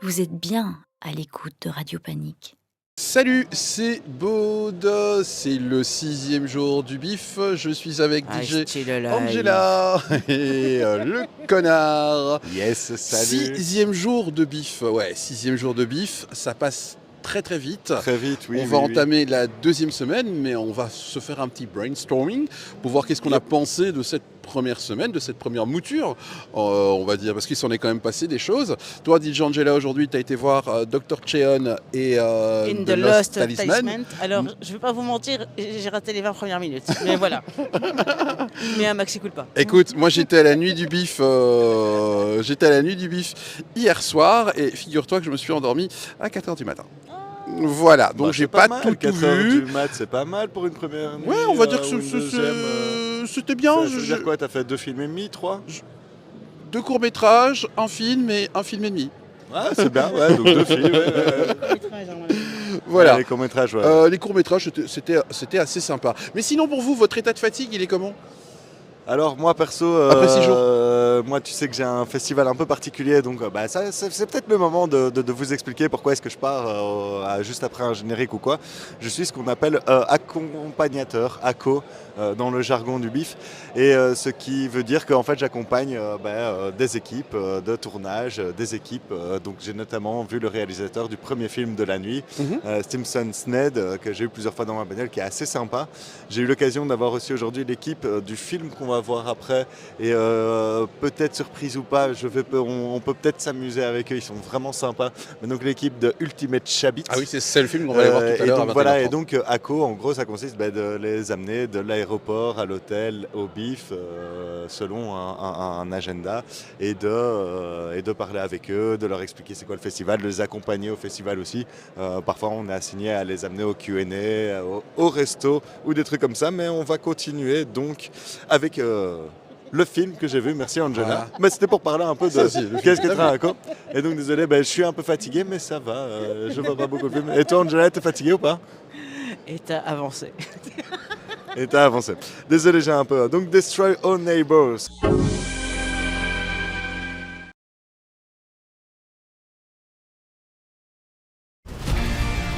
Vous êtes bien à l'écoute de Radio Panique. Salut, c'est Baud, c'est le 6e jour du bif, je suis avec DJ Still alive. Angela et le connard. Yes, salut. 6e jour de bif, ouais, 6e jour de bif, ça passe très très vite. Très vite, oui. On va entamer la 2e semaine, mais on va se faire un petit brainstorming pour voir qu'est-ce qu'on a pensé de cette première semaine, de cette première mouture, on va dire, parce qu'il s'en est quand même passé des choses. Toi, DJ Angela, aujourd'hui, tu as été voir Dr. Cheon et In The the Lost Talisman. Talisman. Alors, je ne vais pas vous mentir, j'ai raté les 20 premières minutes. Mais voilà. Mais un maxi culpa. Écoute, moi j'étais à la nuit du bif, hier soir et figure-toi que je me suis endormi à 4h du matin. Voilà, donc j'ai pas mal, tout 4 heures vu. du mat, c'est pas mal pour une première nuit. Ouais, on va dire que ou une deuxième, c'était bien. ça veut dire quoi, t'as fait 2 films et demi, 3? 2 courts-métrages, un film et demi. Ah, c'est bien, ouais, donc 2 films. Voilà. Ouais, les courts-métrages, ouais. Les courts-métrages, c'était assez sympa. Mais sinon, pour vous, votre état de fatigue, il est comment ? Alors moi perso, Après 6 jours. moi tu sais que j'ai un festival un peu particulier, donc c'est peut-être le moment de vous expliquer pourquoi est-ce que je pars juste après un générique ou quoi. Je suis ce qu'on appelle accompagnateur, ACO, dans le jargon du bif, et ce qui veut dire qu'en fait j'accompagne des équipes de tournage, des équipes, donc j'ai notamment vu le réalisateur du premier film de la nuit, Stimson Sned, que j'ai eu plusieurs fois dans ma bagnole, qui est assez sympa. J'ai eu l'occasion d'avoir aussi aujourd'hui l'équipe du film qu'on va voir après, et peut-être surprise ou pas, on peut peut-être s'amuser avec eux, ils sont vraiment sympas. Mais donc l'équipe de Ultimate Chabit. Ah oui, c'est le film qu'on va aller voir tout à l'heure. Voilà, et donc ACO, en gros, ça consiste de les amener de l'aéroport à l'hôtel, au bif, selon un agenda, et de parler avec eux, de leur expliquer c'est quoi le festival, de les accompagner au festival aussi. Parfois, on est assigné à les amener au Q&A, au resto, ou des trucs comme ça, mais on va continuer donc avec le film que j'ai vu, merci Angela. Voilà. Mais c'était pour parler un peu de Ça, si, le film. qu'est-ce que tu as ACO. Et donc désolé, je suis un peu fatigué, mais ça va, je vois pas beaucoup de films. Et toi Angela, t'es fatigué ou pas? Et t'as avancé. Et t'as avancé. Désolé, j'ai un peu. Donc Destroy All Neighbors.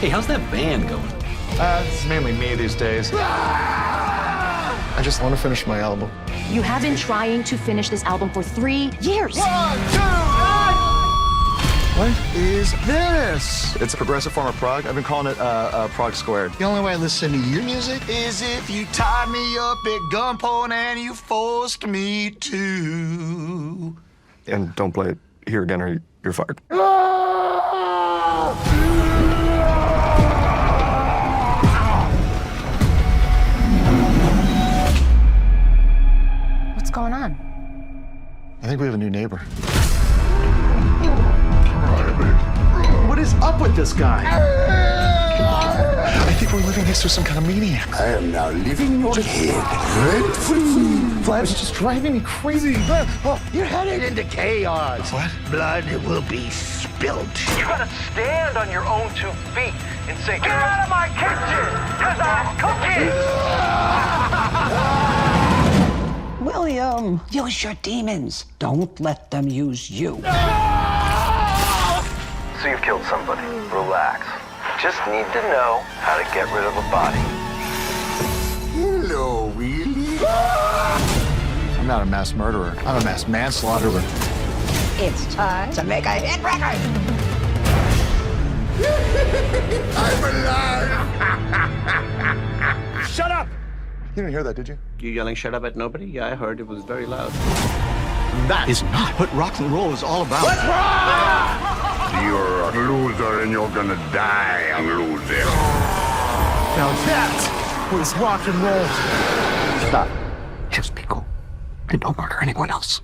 Hey, how's that band going? It's mainly me these days. I just want to finish my album. You have been trying to finish this album for 3 years. What is this? It's a progressive form of prog. I've been calling it prog squared. The only way I listen to your music is if you tied me up at gunpoint and you forced me to. And don't play it here again or you're fired. What's going on? I think we have a new neighbor. What is up with this guy? I think we're living next to some kind of maniac. I am now leaving your head rent-free. Vlad's just driving me crazy. Oh, You're headed into chaos. What? Blood will be spilled. You gotta stand on your own 2 feet and say, "Get out of my kitchen, cause I'm cooking!" William, use your demons. Don't let them use you. So you've killed somebody. Relax. Just need to know how to get rid of a body. Hello, Willie. I'm not a mass murderer. I'm a mass manslaughterer. It's time to make a hit record. I'm alive. Shut up! You didn't hear that, did you? You yelling shut up at nobody? Yeah, I heard it was very loud. That is not what rock and roll is all about. You're a loser and you're gonna die a loser. Now that was rock and roll. Stop. Just be cool. And don't murder anyone else.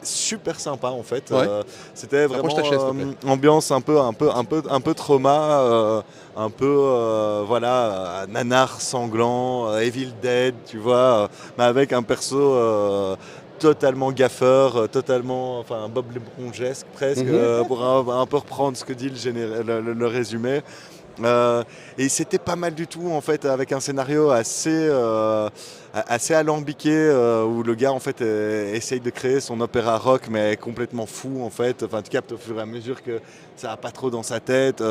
Super sympa en fait. Ouais. C'était vraiment Approche ta chaise, s'il te plaît. ambiance un peu trauma, un peu nanar sanglant, Evil Dead, tu vois, mais avec un perso totalement gaffeur, totalement, enfin Bob l'épongesque presque, pour un peu reprendre ce que dit le résumé. Et c'était pas mal du tout en fait, avec un scénario assez alambiqué, où le gars en fait essaye de créer son opéra rock mais complètement fou en fait. Enfin, tu captes au fur et à mesure que ça va pas trop dans sa tête.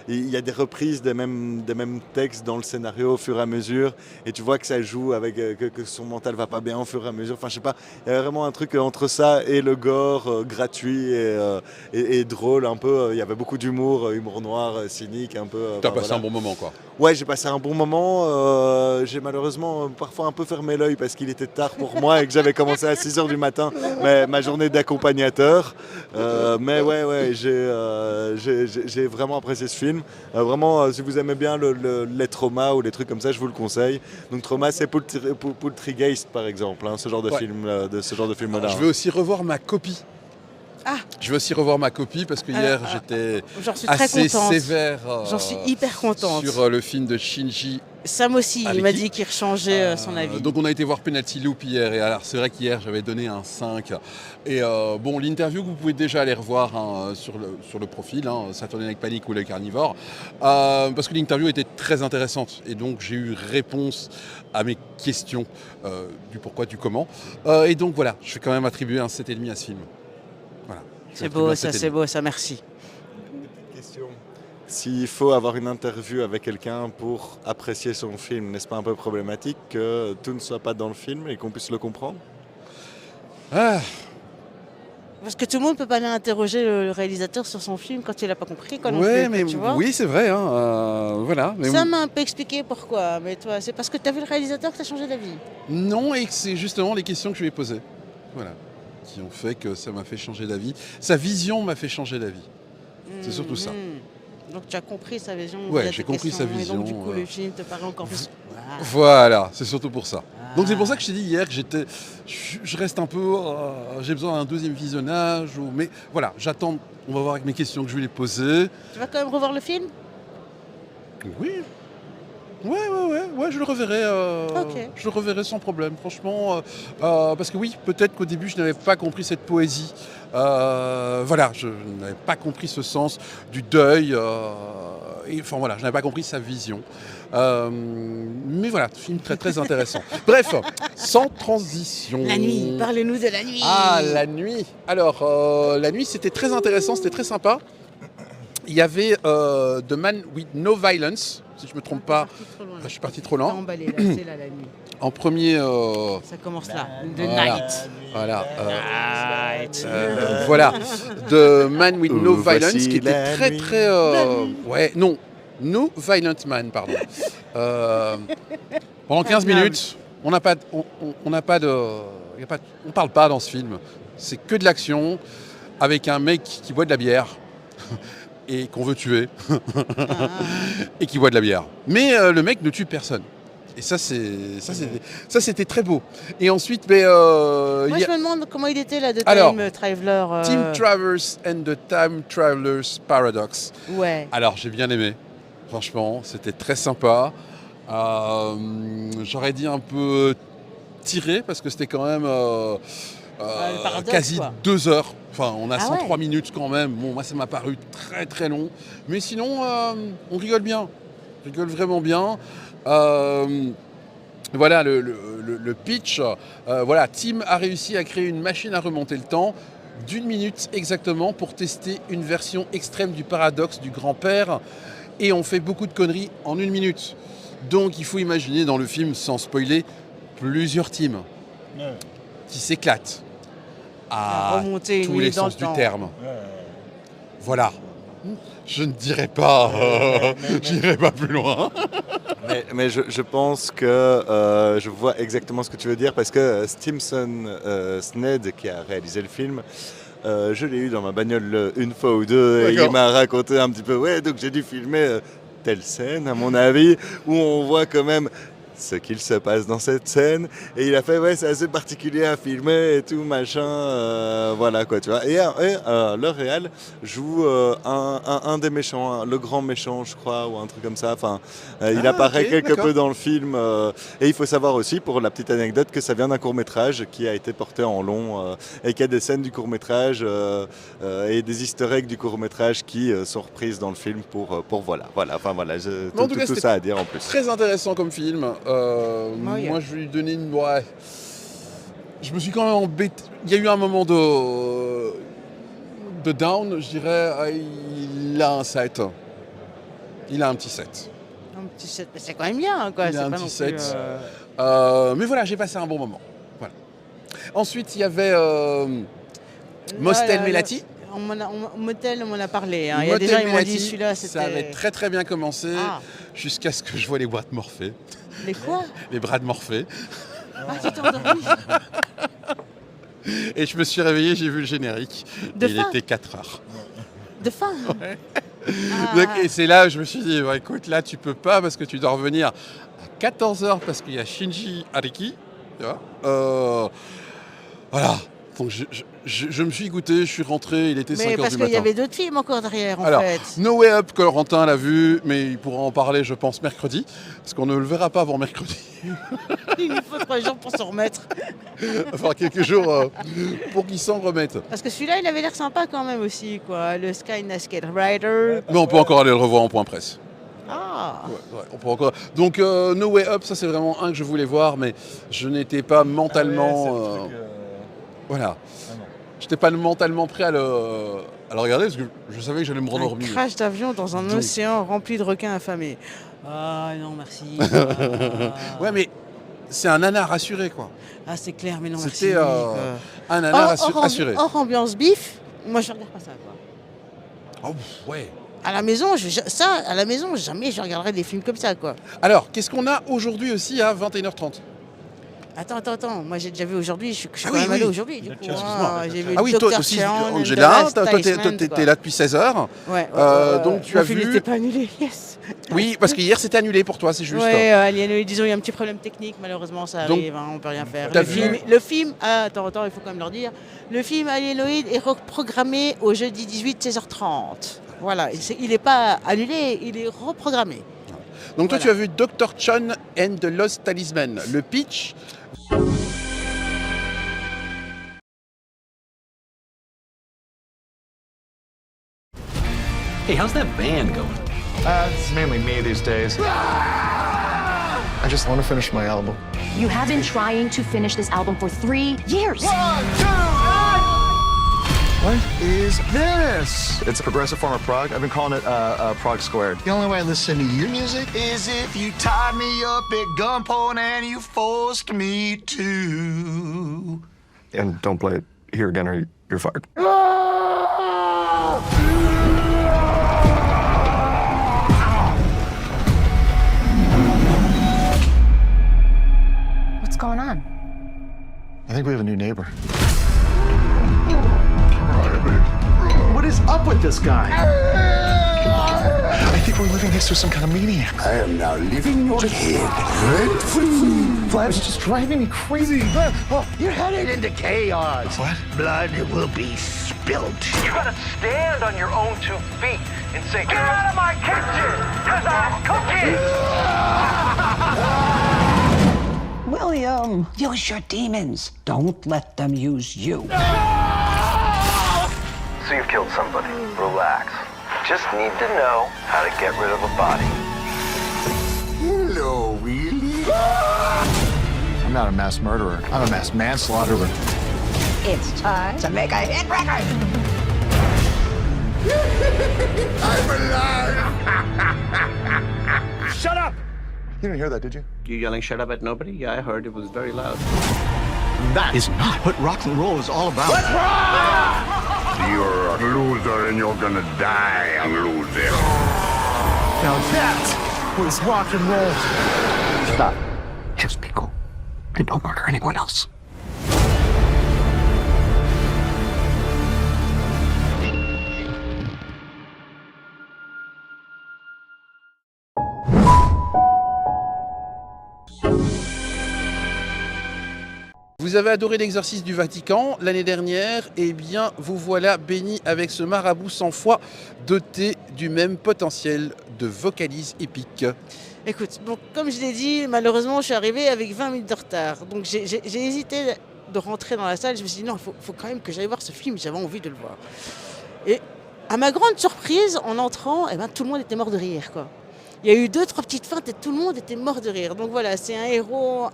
Il y a des reprises des mêmes textes dans le scénario au fur et à mesure, et tu vois que ça joue avec que son mental va pas bien au fur et à mesure. Enfin, je sais pas, il y a vraiment un truc entre ça et le gore gratuit et drôle un peu. Il y avait beaucoup d'humour, humour noir, cynique un peu. T'as enfin, passé un bon moment, quoi. Ouais, j'ai passé un bon moment. J'ai malheureusement parfois un peu fermé l'œil parce qu'il était tard pour moi et que j'avais commencé à 6h du matin ma journée d'accompagnateur. Mais ouais, j'ai vraiment apprécié ce film. Vraiment, si vous aimez bien les traumas ou les trucs comme ça, je vous le conseille. Donc Trauma, c'est Poultrygeist par exemple, ce genre de film, de ce genre de film-là. Je vais aussi revoir ma copie. Je vais aussi revoir ma copie parce que hier j'étais assez sévère J'en suis hyper contente. sur le film de Shinji. Sam aussi, il Avec m'a qui dit qu'il rechangeait son avis. Donc on a été voir Penalty Loop hier, et alors c'est vrai qu'hier j'avais donné un 5. Et bon, l'interview que vous pouvez déjà aller revoir sur le profil, Saturday Night Panic ou Le Carnivore, parce que l'interview était très intéressante et donc j'ai eu réponse à mes questions du pourquoi, du comment. Et donc voilà, je vais quand même attribuer un 7,5 à ce film. Voilà. C'est beau ça, merci. Question. S'il faut avoir une interview avec quelqu'un pour apprécier son film, n'est-ce pas un peu problématique que tout ne soit pas dans le film et qu'on puisse le comprendre ? Parce que tout le monde ne peut pas aller interroger le réalisateur sur son film quand il n'a pas compris. Oui, c'est vrai. Voilà. Mais ça m'a un peu expliqué pourquoi. Mais toi, c'est parce que tu as vu le réalisateur que tu as changé d'avis ? Non, et que c'est justement les questions que je lui ai posées. Voilà. Qui ont fait que ça m'a fait changer d'avis. Sa vision m'a fait changer d'avis. C'est surtout ça. Donc tu as compris sa vision. Ouais, j'ai compris sa vision. Et donc du coup, le film te paraît encore plus... Voilà, c'est surtout pour ça. Donc c'est pour ça que je t'ai dit hier que je reste un peu... j'ai besoin d'un deuxième visionnage. Mais voilà, j'attends. On va voir avec mes questions que je vais les poser. Tu vas quand même revoir le film ? Oui. Ouais, je le reverrai. Ok. Je le reverrai sans problème, franchement. Parce que oui, peut-être qu'au début, je n'avais pas compris cette poésie. Voilà, je n'avais pas compris ce sens du deuil. Enfin voilà, je n'avais pas compris sa vision. Mais voilà, film très très intéressant. Bref, sans transition. La nuit, parlez-nous de la nuit. Ah, la nuit. Alors, la nuit, c'était très intéressant, c'était très sympa. Il y avait The Man with No Violence, si je ne me trompe pas. Je suis parti trop loin. Emballé, là, c'est là la nuit. En premier. Ça commence là. The Voilà. Night. Voilà. Night. Voilà. The Man with No Violence, voici qui était la très nuit. très. Ouais, non. No Violent Man, pardon. Pendant 15 minutes, on n'a pas de. On parle pas dans ce film. C'est que de l'action avec un mec qui boit de la bière. Et qu'on veut tuer, et qui boit de la bière. Mais le mec ne tue personne. Et ça c'était très beau. Et ensuite, Moi, je me demande comment il était là, de Time Traveler. Time Travelers and the Time Travelers Paradox. Ouais. Alors, j'ai bien aimé. Franchement, c'était très sympa. J'aurais dit un peu tiré, parce que c'était quand même paradoxe, quasi quoi. 2 heures. Enfin, on a Ah 103 ouais. minutes quand même. Bon, moi, ça m'a paru très très long. Mais sinon, on rigole bien. On rigole vraiment bien. Voilà le pitch. Voilà, Tim a réussi à créer une machine à remonter le temps d'1 minute exactement pour tester une version extrême du paradoxe du grand-père. Et on fait beaucoup de conneries en 1 minute. Donc, il faut imaginer dans le film, sans spoiler, plusieurs teams qui s'éclatent à remonter une tous les minute dans sens le du temps. terme. Voilà. Je ne dirai pas, j'irai pas plus loin. Mais je pense que je vois exactement ce que tu veux dire, parce que Stimson Sned, qui a réalisé le film, je l'ai eu dans ma bagnole une fois ou deux, et il m'a raconté un petit peu, donc j'ai dû filmer telle scène, à mon avis, où on voit quand même ce qu'il se passe dans cette scène. Et il a fait, ouais, c'est assez particulier à filmer et tout, machin, voilà quoi, tu vois. Et le réal joue un des méchants, le grand méchant, je crois, ou un truc comme ça. Enfin, il apparaît ok, quelque d'accord. peu dans le film. Et il faut savoir aussi, pour la petite anecdote, que ça vient d'un court-métrage qui a été porté en long et qu'il y a des scènes du court-métrage et des easter eggs du court-métrage qui sont reprises dans le film pour voilà. Enfin voilà, Mais en tout cas, tout c'était ça à dire en plus. Très intéressant comme film. Ouais. Moi, je vais lui donner une. Ouais. Je me suis quand même embêté. Il y a eu un moment de down, je dirais. Il a un 7. Il a un petit 7. Un petit set, mais c'est quand même bien, hein, quoi. Il C'est a un pas petit non plus, 7. Mais voilà, j'ai passé un bon moment. Voilà. Ensuite, il y avait Mostel Là, Melati. Motel, on m'en a parlé. Hein. Il y a des Motel gens qui m'ont dit Melati, celui-là, c'était. ça avait très très bien commencé Ah. jusqu'à ce que je vois les bras de Morphée. Les quoi? Les bras de Morphée. Ah, tu t'es endormi? Et je me suis réveillé, j'ai vu le générique. De Et il faim était 4 heures. De faim? Ah. Donc, et c'est là où je me suis dit, bah, écoute, là tu peux pas parce que tu dois revenir à 14h parce qu'il y a Shinji Ariki. Tu vois voilà. Donc je me suis goûté, je suis rentré, il était 5h Mais du parce matin. qu'il y avait d'autres films encore derrière, en Alors, fait. No Way Up, Corentin l'a vu, mais il pourra en parler, je pense, mercredi. Parce qu'on ne le verra pas avant mercredi. Il nous faut 3 jours pour s'en remettre. Enfin, quelques jours pour qu'il s'en remette. Parce que celui-là, il avait l'air sympa quand même aussi, quoi. Le Sky Skate Rider. Mais on peut encore aller le revoir en point presse. Ah. Ouais, on peut encore. Donc, No Way Up, ça c'est vraiment un que je voulais voir, mais je n'étais pas mentalement. Voilà. J'étais pas mentalement prêt à le regarder parce que je savais que j'allais me Un rendormir. crash d'avion dans un Donc. océan rempli de requins affamés. Ah non, merci. Ouais, mais c'est un nanar assuré, quoi. Ah, c'est clair, mais non, merci. C'était un nanar assuré. Hors ambiance bif, moi je regarde pas ça, quoi. Oh, pff, ouais. À la maison, jamais je regarderai des films comme ça, quoi. Alors, qu'est-ce qu'on a aujourd'hui aussi à 21h30 ? Attends, moi j'ai déjà vu aujourd'hui, je suis Ah quand oui, même allé oui. aujourd'hui, du coup. Excuse-moi. J'ai vu Ah oui, toi Dr. aussi, Chan, Angela, The toi Last t'étais Testament, là depuis 16h. Ouais, donc tu mon as film vu. n'était pas annulé, yes. Oui, parce que hier c'était annulé pour toi, c'est juste. Ouais, Alienoid, disons, il y a un petit problème technique, malheureusement, ça Donc, arrive, hein, on peut rien faire. t'as vu- Le film, attends, il faut quand même leur dire, le film Alienoid est reprogrammé au jeudi 18, 16h30. Voilà, il n'est pas annulé, il est reprogrammé. Donc toi Voilà. tu as vu Dr. Chan and the Lost Talisman. Le pitch. Hey, how's that band going? It's mainly me these days. I just want to finish my album. You have been trying to finish this album for 3 years. What is this? It's a progressive form of prog. I've been calling it prog squared. The only way I listen to your music is if you tied me up at gunpoint and you forced me to. And don't play it here again or you're fired. What's going on? I think we have a new neighbor. What is up with this guy? I think we're living next to some kind of maniac. I am now living in your head rent-free. Vlad's just driving me crazy. You're headed into chaos. What? Blood will be spilled. You gotta stand on your own 2 feet and say, "Get out of my kitchen, cause I'm cooking!" William, use your demons. Don't let them use you. So you've killed somebody. Relax. Just need to know how to get rid of a body. Hello, Willie. I'm not a mass murderer. I'm a mass manslaughterer. It's time to make a hit record. I'm alive. Shut up! You didn't hear that, did you? You yelling shut up at nobody? Yeah, I heard it was very loud. That is not what rock and roll is all about. You're a loser and you're gonna die a loser. Now that was rock and roll. Stop. Just be cool. And don't murder anyone else. Vous avez adoré l'exorcisme du Vatican l'année dernière, eh bien vous voilà béni avec ce marabout sans foi, doté du même potentiel de vocalise épique. Écoute, bon, comme je l'ai dit, malheureusement, je suis arrivé avec 20 minutes de retard. Donc j'ai hésité de rentrer dans la salle. Je me suis dit non, il faut quand même que j'aille voir ce film. J'avais envie de le voir. Et à ma grande surprise, en entrant, eh ben, tout le monde était mort de rire, quoi. Il y a eu 2-3 petites feintes et tout le monde était mort de rire. Donc voilà, c'est un héros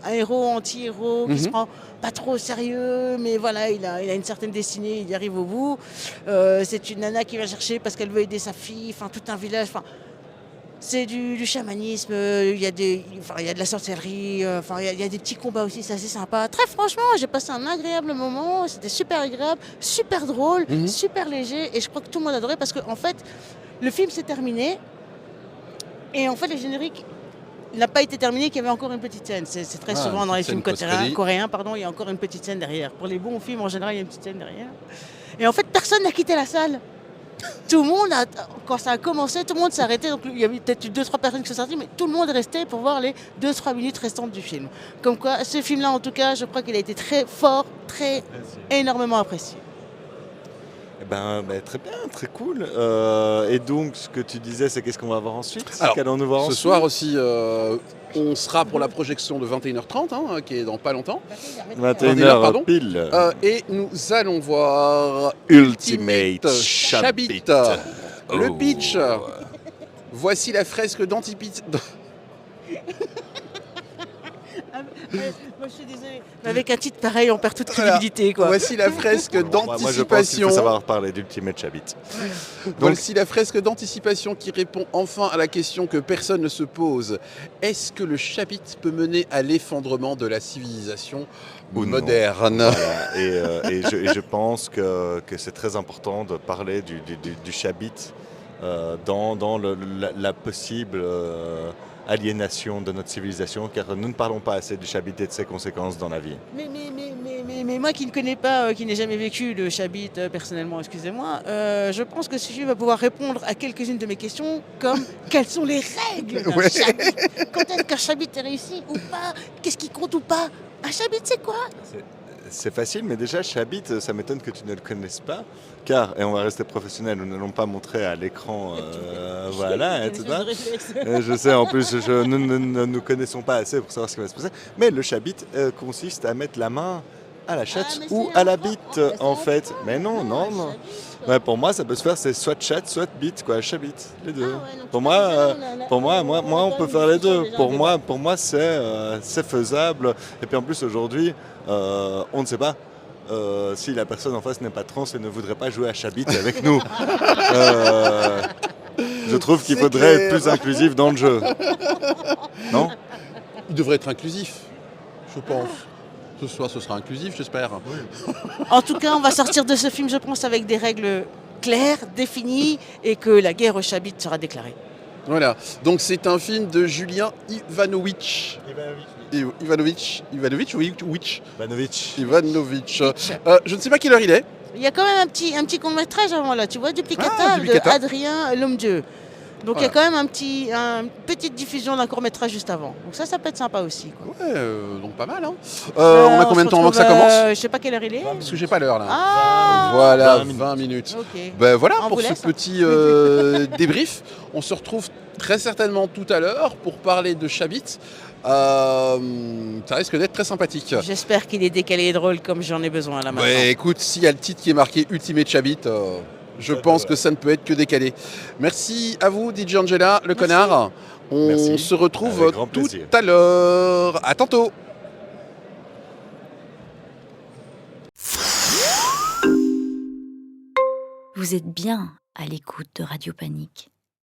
anti-héros qui se prend pas trop au sérieux, mais voilà, il a une certaine destinée, il y arrive au bout. C'est une nana qui va chercher parce qu'elle veut aider sa fille, enfin tout un village. Enfin, c'est du chamanisme, il y a de la sorcellerie, il y a des petits combats aussi, c'est assez sympa. Très franchement, j'ai passé un agréable moment, c'était super agréable, super drôle, super léger, et je crois que tout le monde adorait parce qu'en fait, le film s'est terminé. Et en fait, le générique n'a pas été terminé, qu'il y avait encore une petite scène. C'est très souvent dans les films coréens, il y a encore une petite scène derrière. Pour les bons films, en général, il y a une petite scène derrière. Et en fait, personne n'a quitté la salle. Tout le monde, quand ça a commencé, tout le monde s'est arrêté. Donc il y avait peut-être 2-3 personnes qui sont sorties, mais tout le monde est resté pour voir les 2-3 minutes restantes du film. Comme quoi, ce film-là, en tout cas, je crois qu'il a été très fort, énormément apprécié. Très bien, très cool. Et donc, ce que tu disais, c'est qu'est-ce qu'on va voir ensuite? Qu'allons-nous voir ensuite? Ce soir aussi, on sera pour la projection de 21h30, qui est dans pas longtemps. 21h pile. Et nous allons voir Ultimate Chabit. Le pitch. Voici la fresque d'antipice. Moi, je suis désolée. Mais avec un titre pareil, on perd toute crédibilité, quoi. Voici la fresque d'anticipation. Moi, je pense qu'il faut savoir parler d'Ultimate Chabit. Voici la fresque d'anticipation qui répond enfin à la question que personne ne se pose. Est-ce que le Chabit peut mener à l'effondrement de la civilisation moderne? Voilà. Et je pense que c'est très important de parler du Chabit dans la possible aliénation de notre civilisation, car nous ne parlons pas assez du Chabit et de ses conséquences dans la vie. Mais moi qui ne connais pas, qui n'ai jamais vécu le Chabit personnellement, excusez-moi, je pense que ce film va pouvoir répondre à quelques-unes de mes questions, comme quelles sont les règles d'un Chabit? Quand est-ce qu'un Chabit est réussi ou pas? Qu'est-ce qui compte ou pas? Un Chabit, c'est quoi? C'est facile, mais déjà, Chabit, ça m'étonne que tu ne le connaisses pas, car, et on va rester professionnel, nous n'allons pas montrer à l'écran, voilà, etc. Je sais, en plus, nous ne nous connaissons pas assez pour savoir ce qui va se passer, mais le Chabit consiste à mettre la main à la chatte ou à la bite, en fait. Mais non. Ouais, pour moi, ça peut se faire, c'est soit chatte, soit bite, quoi, Chabit, les deux. Pour moi, on peut faire les deux. Pour moi, c'est faisable. Et puis en plus, aujourd'hui, on ne sait pas si la personne en face n'est pas trans et ne voudrait pas jouer à Chabit avec nous. Je trouve qu'il faudrait être plus inclusif dans le jeu. Non? Il devrait être inclusif, je pense. Ce soir, ce sera inclusif, j'espère. En tout cas, on va sortir de ce film, je pense, avec des règles claires, définies, et que la guerre au Chabit sera déclarée. Voilà, donc c'est un film de Julien Ivanovic. Ivanovic. Je ne sais pas quelle heure il est. Il y a quand même un petit court-métrage avant là, tu vois, Duplicata de Adrien L'Homme-Dieu. Donc il y a quand même une petite diffusion d'un court-métrage juste avant. Donc ça peut être sympa aussi, quoi. Ouais, donc pas mal, hein. On a combien de temps avant que ça commence? Je sais pas quelle heure il est. Parce que j'ai pas l'heure là. Voilà, 20 minutes. Okay. Voilà pour ce petit débrief. On se retrouve très certainement tout à l'heure pour parler de Chabit. Ça risque d'être très sympathique. J'espère qu'il est décalé et drôle comme j'en ai besoin là maintenant. Ouais, écoute, s'il y a le titre qui est marqué Ultimate Chabit, je pense que ça ne peut être que décalé. Merci à vous, DJ Angela, le connard. On se retrouve tout à l'heure. À tantôt. Vous êtes bien à l'écoute de Radio Panique.